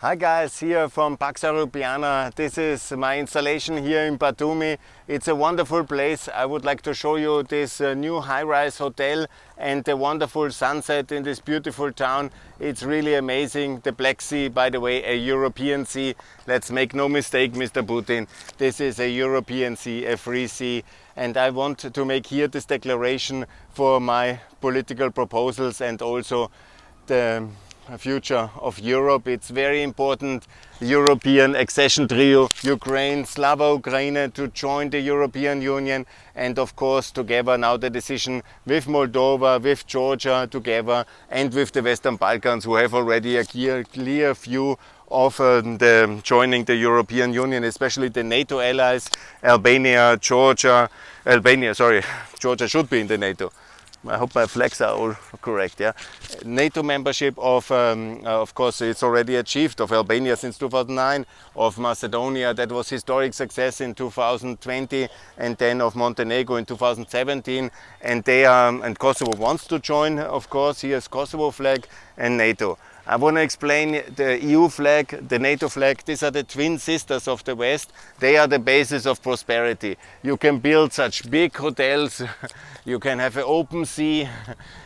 Hi guys, here from Pax Europiana. This is my installation here in Batumi. It's a wonderful place. I would like to show you this new high-rise hotel and the wonderful sunset in this beautiful town. It's really amazing. The Black Sea, by the way, a European sea. Let's make no mistake, Mr. Putin. This is a European sea, a free sea. And I want to make here this declaration for my political proposals and also the future of Europe. It's very important, European accession trio, Ukraine, Slava Ukraine, to join the European Union, and of course together now the decision with Moldova, with Georgia together, and with the Western Balkans, who have already a clear view of joining the European Union, especially the NATO allies, Georgia should be in the NATO. I hope my flags are all correct. Yeah, NATO membership of course, it's already achieved, of Albania since 2009, of Macedonia, that was historic success in 2020, and then of Montenegro in 2017, and Kosovo wants to join. Of course, here's Kosovo flag and NATO. I want to explain the EU flag, the NATO flag. These are the twin sisters of the West. They are the basis of prosperity. You can build such big hotels, you can have an open sea,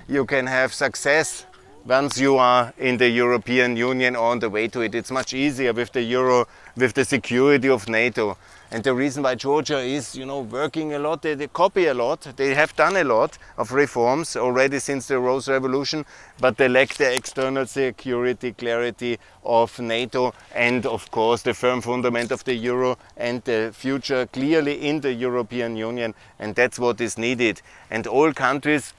you can have success once you are in the European Union or on the way to it. It's much easier with the Euro, with the security of NATO. And the reason why Georgia is, working a lot, they copy a lot, they have done a lot of reforms already since the Rose Revolution, but they lack the external security clarity of NATO and of course the firm fundament of the Euro and the future clearly in the European Union, and that's what is needed. And all countries,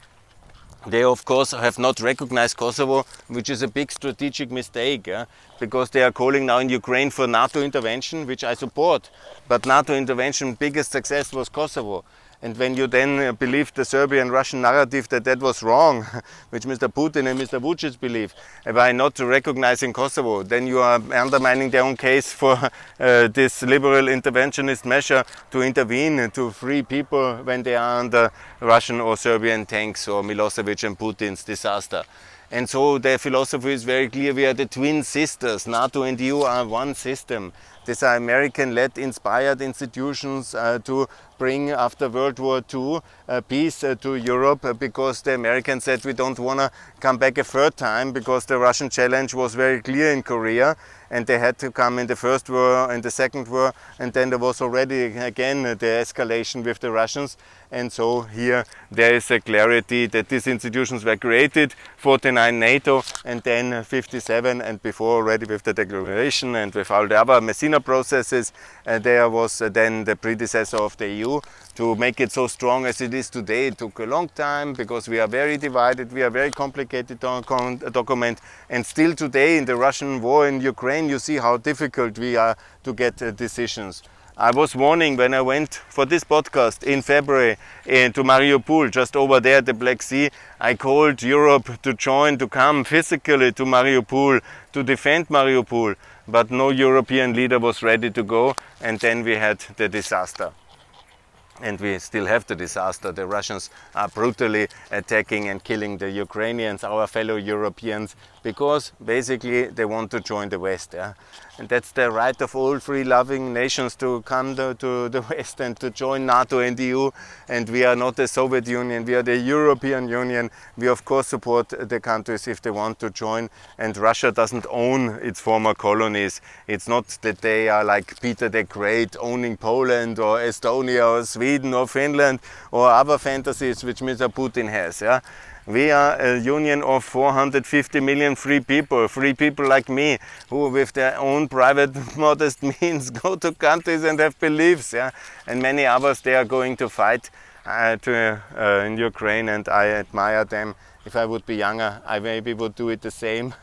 they of course have not recognized Kosovo, which is a big strategic mistake, because they are calling now in Ukraine for NATO intervention, which I support. But NATO intervention, biggest success was Kosovo. And when you then believe the Serbian Russian narrative that was wrong, which Mr. Putin and Mr. Vucic believe, by not recognizing Kosovo, then you are undermining their own case for this liberal interventionist measure to intervene to free people when they are under Russian or Serbian tanks or Milosevic and Putin's disaster. And so the philosophy is very clear. We are the twin sisters. NATO and EU are one system. These are American-led, inspired institutions to bring, after World War II, peace to Europe, because the Americans said we don't want to come back a third time, because the Russian challenge was very clear in Korea, and they had to come in the First War and the Second War, and then there was already again the escalation with the Russians. And so here there is a clarity that these institutions were created, 49 NATO, and then 57, and before already with the declaration and with all the other Messina processes, there was then the predecessor of the EU. To make it so strong as it is today, it took a long time, because we are very divided, we are very complicated document, and still today in the Russian war in Ukraine you see how difficult we are to get decisions. I was warning when I went for this podcast in February to Mariupol, just over there at the Black Sea. I called Europe to join, to come physically to Mariupol, to defend Mariupol, but no European leader was ready to go, and then we had the disaster. And we still have the disaster. The Russians are brutally attacking and killing the Ukrainians, our fellow Europeans, because basically they want to join the West. Yeah? And that's the right of all free-loving nations to come to the West and to join NATO and the EU. And we are not the Soviet Union, we are the European Union. We of course support the countries if they want to join. And Russia doesn't own its former colonies. It's not that they are like Peter the Great owning Poland or Estonia or Sweden or Finland or other fantasies which Mr. Putin has. Yeah? We are a union of 450 million free people like me, who with their own private modest means go to countries and have beliefs. Yeah? And many others, they are going to fight in Ukraine, and I admire them. If I would be younger, I maybe would do it the same,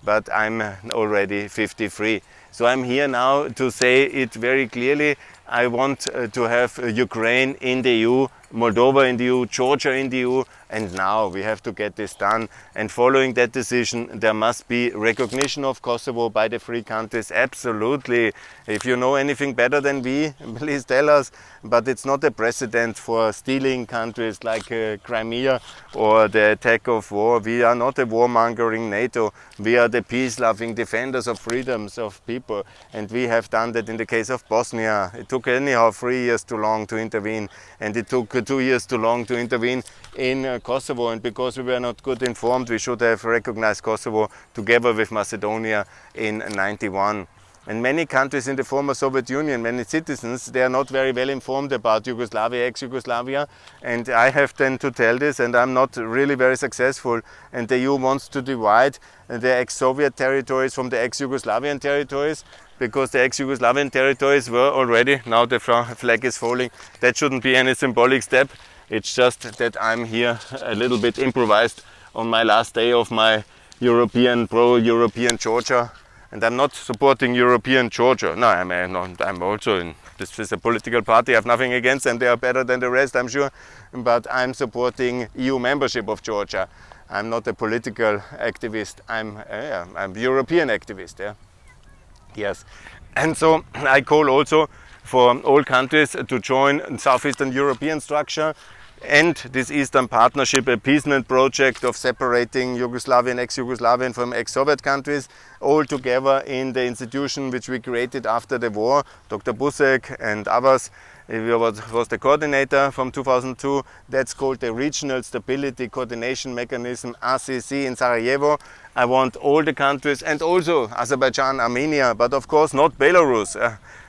but I'm already 53. So I'm here now to say it very clearly. I want to have Ukraine in the EU Moldova in the EU, Georgia in the EU, and now we have to get this done. And following that decision, there must be recognition of Kosovo by the three countries. Absolutely. If you know anything better than we, please tell us. But it's not a precedent for stealing countries like Crimea or the attack of war. We are not a warmongering NATO. We are the peace-loving defenders of freedoms of people. And we have done that in the case of Bosnia. It took anyhow 3 years too long to intervene. And it took 2 years too long to intervene in Kosovo, and because we were not good informed, we should have recognized Kosovo together with Macedonia in '91. And many countries in the former Soviet Union, many citizens, they are not very well informed about Yugoslavia, ex-Yugoslavia, and I have then to tell this, and I'm not really very successful, and the EU wants to divide the ex-Soviet territories from the ex-Yugoslavian territories, because the ex-Yugoslavian territories were already, now the flag is falling. That shouldn't be any symbolic step. It's just that I'm here a little bit improvised on my last day of my pro-European Georgia. And I'm not supporting European Georgia. No, I'm also in, this is a political party. I have nothing against them. They are better than the rest, I'm sure. But I'm supporting EU membership of Georgia. I'm not a political activist. I'm a European activist. Yeah. Yes. And so I call also for all countries to join Southeastern European structure and this Eastern Partnership, a appeasement project of separating Yugoslavian, ex-Yugoslavian from ex-Soviet countries, all together in the institution which we created after the war. Dr. Busek and others was the coordinator from 2002. That's called the Regional Stability Coordination Mechanism, RCC, in Sarajevo. I want all the countries, and also Azerbaijan, Armenia, but of course not Belarus.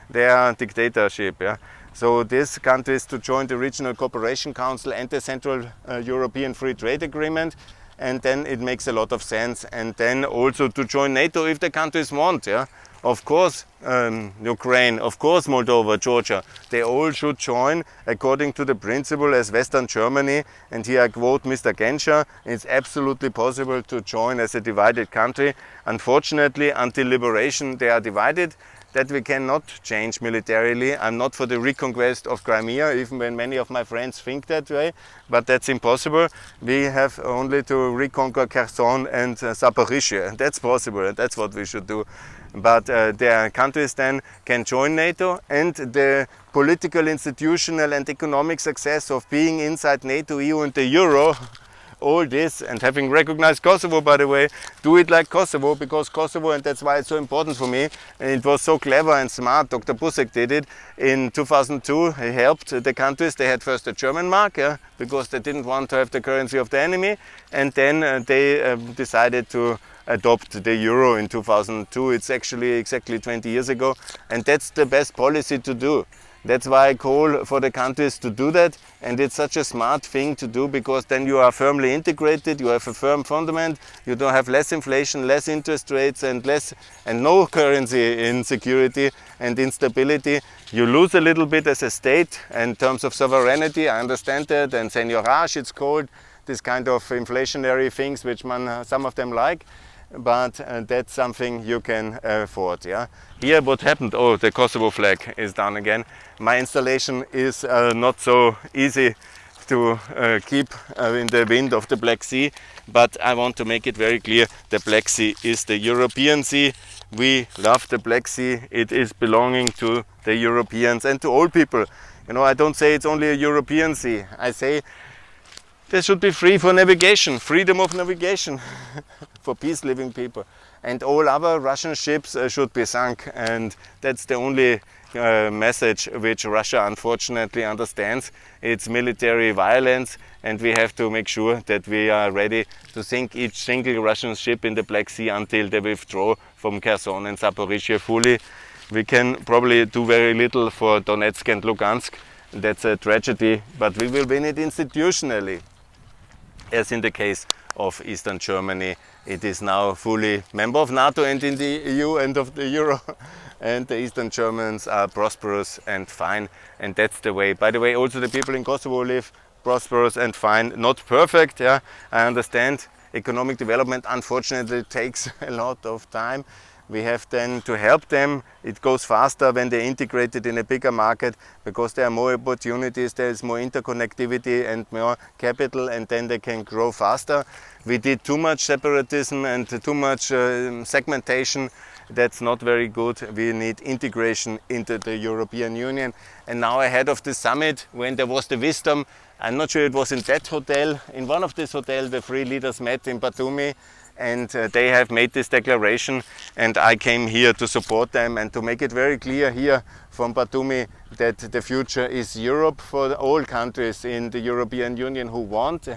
They are a dictatorship. Yeah? So these countries to join the Regional Cooperation Council and the Central European Free Trade Agreement, and then it makes a lot of sense. And then also to join NATO if the countries want. Yeah? Of course Ukraine, of course Moldova, Georgia, they all should join according to the principle as Western Germany. And here I quote Mr. Genscher, it's absolutely possible to join as a divided country. Unfortunately, until liberation they are divided. That we cannot change militarily. I'm not for the reconquest of Crimea, even when many of my friends think that way, but that's impossible. We have only to reconquer Kherson and Zaporizhzhia, and that's possible, and that's what we should do. But the countries then can join NATO, and the political, institutional and economic success of being inside NATO, EU and the Euro, all this, and having recognized Kosovo, by the way, do it like Kosovo, because Kosovo, and that's why it's so important for me, and it was so clever and smart, Dr. Busek did it in 2002. He helped the countries. They had first a German mark, because they didn't want to have the currency of the enemy, and then they decided to adopt the euro in 2002. It's actually exactly 20 years ago, and that's the best policy to do. That's why I call for the countries to do that, and it's such a smart thing to do, because then you are firmly integrated, you have a firm fundament, you don't have less inflation, less interest rates, and no currency insecurity and instability. You lose a little bit as a state in terms of sovereignty, I understand that, and seigniorage it's called, this kind of inflationary things which some of them like. But that's something you can afford. Yeah. Here what happened, oh, the Kosovo flag is down again. My installation is not so easy to keep in the wind of the Black Sea, but I want to make it very clear, the Black Sea is the European Sea. We love the Black Sea. It is belonging to the Europeans and to all people. You know, I don't say it's only a European sea. I say they should be free for navigation, freedom of navigation for peace-living people. And all other Russian ships should be sunk. And that's the only message which Russia unfortunately understands. It's military violence, and we have to make sure that we are ready to sink each single Russian ship in the Black Sea until they withdraw from Kherson and Zaporizhzhia fully. We can probably do very little for Donetsk and Lugansk. That's a tragedy, but we will win it institutionally. As in the case of Eastern Germany, it is now fully member of NATO and in the EU and of the Euro. And the Eastern Germans are prosperous and fine. And that's the way. By the way, also the people in Kosovo live prosperous and fine. Not perfect, yeah. I understand economic development unfortunately takes a lot of time. We have then to help them. It goes faster when they're integrated in a bigger market because there are more opportunities, there is more interconnectivity and more capital, and then they can grow faster. We did too much separatism and too much segmentation. That's not very good. We need integration into the European Union. And now ahead of the summit, when there was the wisdom, I'm not sure it was in that hotel, in one of these hotels the three leaders met in Batumi, and they have made this declaration, and I came here to support them and to make it very clear here from Batumi that the future is Europe for all countries in the European Union who want.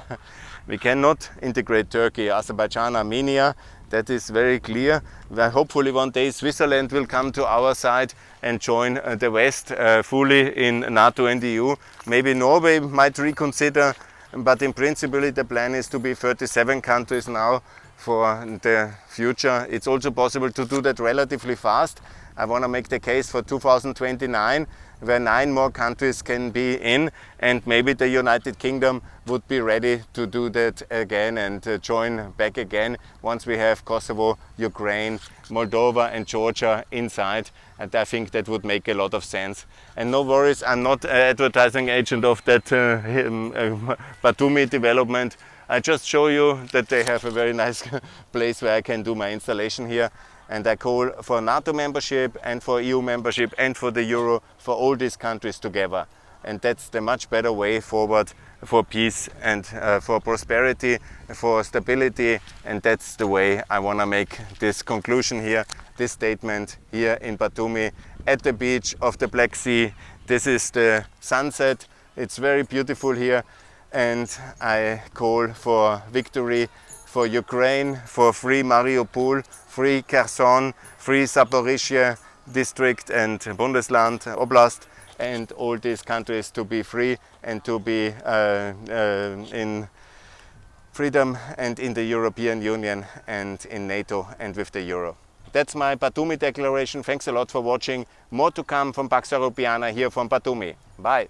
We cannot integrate Turkey, Azerbaijan, Armenia. That is very clear. Well, hopefully one day Switzerland will come to our side and join the West fully in NATO and EU. Maybe Norway might reconsider, but in principle the plan is to be 37 countries now for the future. It's also possible to do that relatively fast. I want to make the case for 2029, where 9 more countries can be in, and maybe the United Kingdom would be ready to do that again and join back again once we have Kosovo, Ukraine, Moldova and Georgia inside. And I think that would make a lot of sense. And no worries, I'm not an advertising agent of that Batumi development. I just show you that they have a very nice place where I can do my installation here. And I call for NATO membership and for EU membership and for the Euro, for all these countries together. And that's the much better way forward for peace and for prosperity, for stability. And that's the way I want to make this conclusion here, this statement here in Batumi at the beach of the Black Sea. This is the sunset. It's very beautiful here. And I call for victory for Ukraine, for free Mariupol, free Kherson, free Zaporizhia district and Bundesland, Oblast, and all these countries to be free and to be in freedom and in the European Union and in NATO and with the Euro. That's my Batumi declaration. Thanks a lot for watching. More to come from Pax Europiana here from Batumi. Bye.